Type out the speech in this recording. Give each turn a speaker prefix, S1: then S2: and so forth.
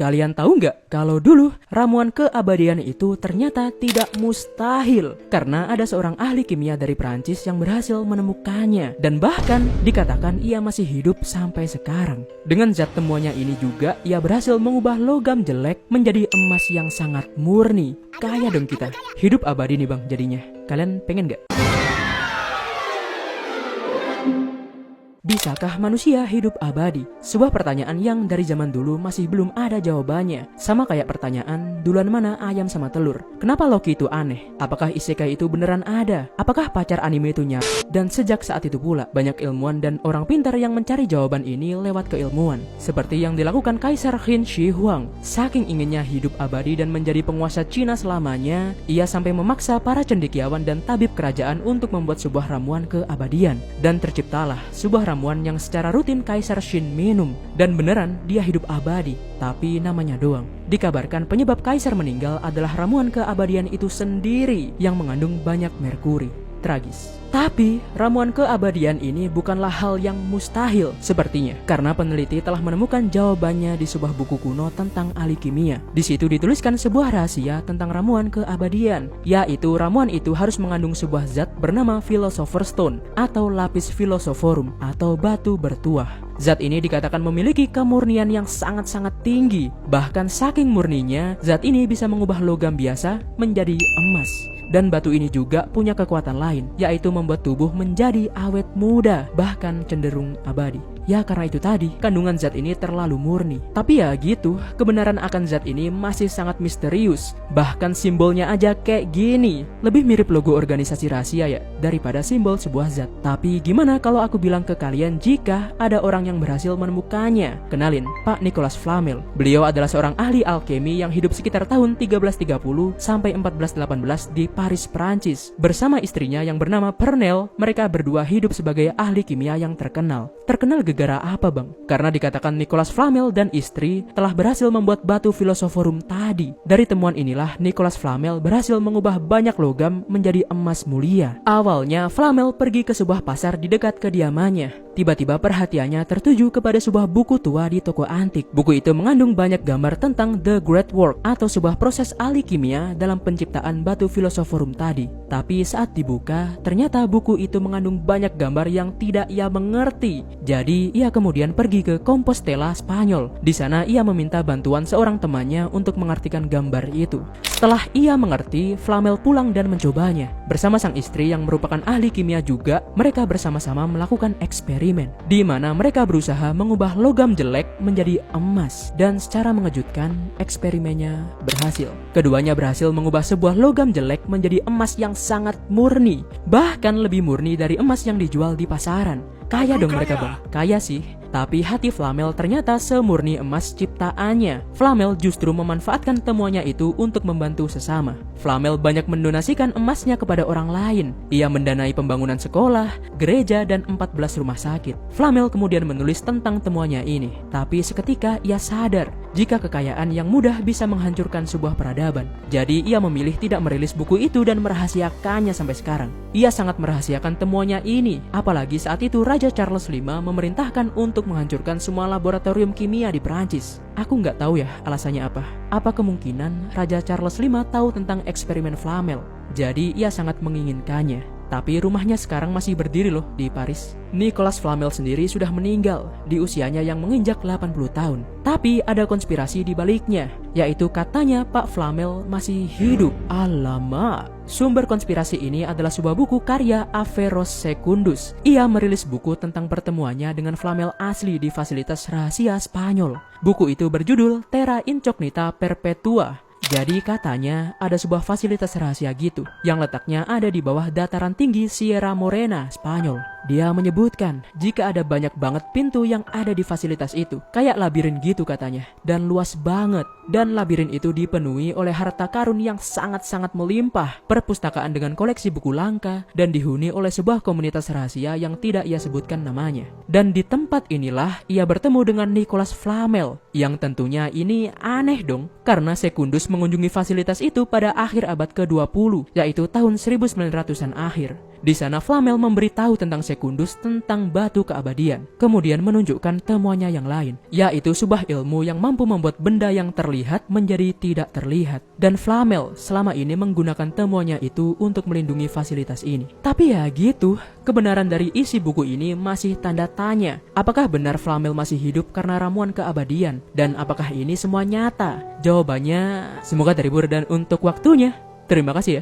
S1: Kalian tahu nggak kalau dulu ramuan keabadian itu ternyata tidak mustahil karena ada seorang ahli kimia dari Prancis yang berhasil menemukannya dan bahkan dikatakan ia masih hidup sampai sekarang. Dengan zat temuannya ini juga ia berhasil mengubah logam jelek menjadi emas yang sangat murni. Kaya dong kita. Hidup abadi nih bang jadinya. Kalian pengen nggak? Bisakah manusia hidup abadi? Sebuah pertanyaan yang dari zaman dulu masih belum ada jawabannya. Sama kayak pertanyaan, duluan mana ayam sama telur? Kenapa Loki itu aneh? Apakah isekai itu beneran ada? Apakah pacar anime itu nyata? Dan sejak saat itu pula, banyak ilmuwan dan orang pintar yang mencari jawaban ini lewat keilmuan. Seperti yang dilakukan Kaisar Qin Shi Huang. Saking inginnya hidup abadi dan menjadi penguasa Cina selamanya, ia sampai memaksa para cendekiawan dan tabib kerajaan untuk membuat sebuah ramuan keabadian. Dan terciptalah sebuah ramuan yang secara rutin Kaisar Qin minum. Dan beneran dia hidup abadi, tapi namanya doang. Dikabarkan penyebab Kaisar meninggal adalah ramuan keabadian itu sendiri yang mengandung banyak merkuri. Tragis. Tapi ramuan keabadian ini bukanlah hal yang mustahil sepertinya, karena peneliti telah menemukan jawabannya di sebuah buku kuno tentang ahli kimia. Di situ dituliskan sebuah rahasia tentang ramuan keabadian, yaitu ramuan itu harus mengandung sebuah zat bernama Philosopher's Stone atau lapis philosophorum atau batu bertuah. Zat ini dikatakan memiliki kemurnian yang sangat-sangat tinggi. Bahkan saking murninya, zat ini bisa mengubah logam biasa menjadi emas. Dan batu ini juga punya kekuatan lain, yaitu membuat tubuh menjadi awet muda, bahkan cenderung abadi. Ya karena itu tadi, kandungan zat ini terlalu murni. Tapi ya gitu, kebenaran akan zat ini masih sangat misterius. Bahkan simbolnya aja kayak gini. Lebih mirip logo organisasi rahasia ya, daripada simbol sebuah zat. Tapi gimana kalau aku bilang ke kalian jika ada orang yang berhasil menemukannya? Kenalin, Pak Nicolas Flamel. Beliau adalah seorang ahli alkemi yang hidup sekitar tahun 1330 sampai 1418 di Paris, Prancis. Bersama istrinya yang bernama Pernelle, mereka berdua hidup sebagai ahli kimia yang terkenal. Terkenal gara apa bang? Karena dikatakan Nicolas Flamel dan istri telah berhasil membuat batu philosophorum tadi. Dari temuan inilah Nicolas Flamel berhasil mengubah banyak logam menjadi emas mulia. Awalnya Flamel pergi ke sebuah pasar di dekat kediamannya. Tiba-tiba perhatiannya tertuju kepada sebuah buku tua di toko antik. Buku itu mengandung banyak gambar tentang The Great Work atau sebuah proses ahli kimia dalam penciptaan batu philosophorum tadi. Tapi saat dibuka, ternyata buku itu mengandung banyak gambar yang tidak ia mengerti. Jadi ia kemudian pergi ke Compostela, Spanyol. Di sana ia meminta bantuan seorang temannya untuk mengartikan gambar itu. Setelah ia mengerti, Flamel pulang dan mencobanya. Bersama sang istri yang merupakan ahli kimia juga, mereka bersama-sama melakukan eksperimen, di mana mereka berusaha mengubah logam jelek menjadi emas. Dan secara mengejutkan, eksperimennya berhasil. Keduanya berhasil mengubah sebuah logam jelek menjadi emas yang sangat murni. Bahkan lebih murni dari emas yang dijual di pasaran. Kaya dong mereka bang. Kaya sih. Tapi hati Flamel ternyata semurni emas ciptaannya. Flamel justru memanfaatkan temuannya itu untuk membantu sesama. Flamel banyak mendonasikan emasnya kepada orang lain. Ia mendanai pembangunan sekolah, gereja, dan 14 rumah sakit. Flamel kemudian menulis tentang temuannya ini. Tapi seketika ia sadar jika kekayaan yang mudah bisa menghancurkan sebuah peradaban. Jadi ia memilih tidak merilis buku itu dan merahasiakannya sampai sekarang. Ia sangat merahasiakan temuannya ini. Apalagi saat itu Raja Charles V memerintahkan untuk menghancurkan semua laboratorium kimia di Prancis. Aku nggak tahu ya alasannya apa. Apa kemungkinan Raja Charles V tahu tentang eksperimen Flamel? Jadi ia sangat menginginkannya. Tapi rumahnya sekarang masih berdiri loh di Paris. Nicolas Flamel sendiri sudah meninggal di usianya yang menginjak 80 tahun. Tapi ada konspirasi di baliknya, yaitu katanya Pak Flamel masih hidup. Alamak. Sumber konspirasi ini adalah sebuah buku karya Averroes Secundus. Ia merilis buku tentang pertemuannya dengan Flamel asli di fasilitas rahasia Spanyol. Buku itu berjudul Terra Incognita Perpetua. Jadi katanya ada sebuah fasilitas rahasia gitu yang letaknya ada di bawah dataran tinggi Sierra Morena, Spanyol. Dia menyebutkan jika ada banyak banget pintu yang ada di fasilitas itu, kayak labirin gitu katanya, dan luas banget. Dan labirin itu dipenuhi oleh harta karun yang sangat-sangat melimpah, perpustakaan dengan koleksi buku langka, dan dihuni oleh sebuah komunitas rahasia yang tidak ia sebutkan namanya. Dan di tempat inilah ia bertemu dengan Nicolas Flamel, yang tentunya ini aneh dong, karena Secundus mengunjungi fasilitas itu pada akhir abad ke-20, yaitu tahun 1900-an akhir. Di sana Flamel memberitahu tentang Secundus tentang batu keabadian, kemudian menunjukkan temuannya yang lain, yaitu sebuah ilmu yang mampu membuat benda yang terlihat menjadi tidak terlihat. Dan Flamel selama ini menggunakan temuannya itu untuk melindungi fasilitas ini. Tapi ya gitu, kebenaran dari isi buku ini masih tanda tanya. Apakah benar Flamel masih hidup karena ramuan keabadian? Dan apakah ini semua nyata? Jawabannya semoga terhibur dan untuk waktunya. Terima kasih ya.